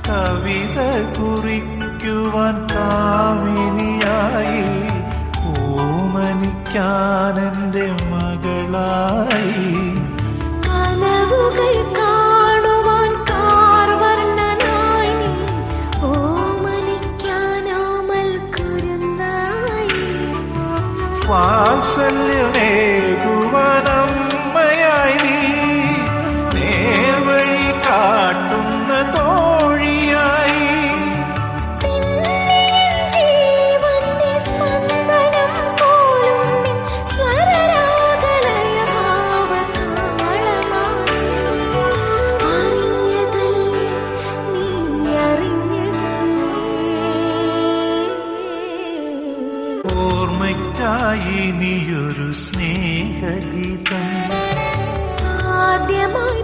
കവിത കുറിക്കുവാൻ കാമിനിയായി, ഓമനിക്കാനെന്റെ മകളായി, കനവുകൾ കാണുവാൻ കാർവർണ്ണനായി, ഓമനിക്കാനോമൽ കുരുന്നായി, വാത്സല്യമേകുവാനമ്മയായി, നേർവഴി കാട്ടുന്ന തോഴിയായി, ജീവന്റെ സ്പന്ദനം പോലും സ്വരരാഗലയഭാവതാളമായി, അറിഞ്ഞതല്ലേ നീ അറിഞ്ഞതല്ലേ, ഓർമ്മയ്ക്കായി നീയൊരു സ്നേഹഗീതം ആദ്യമായി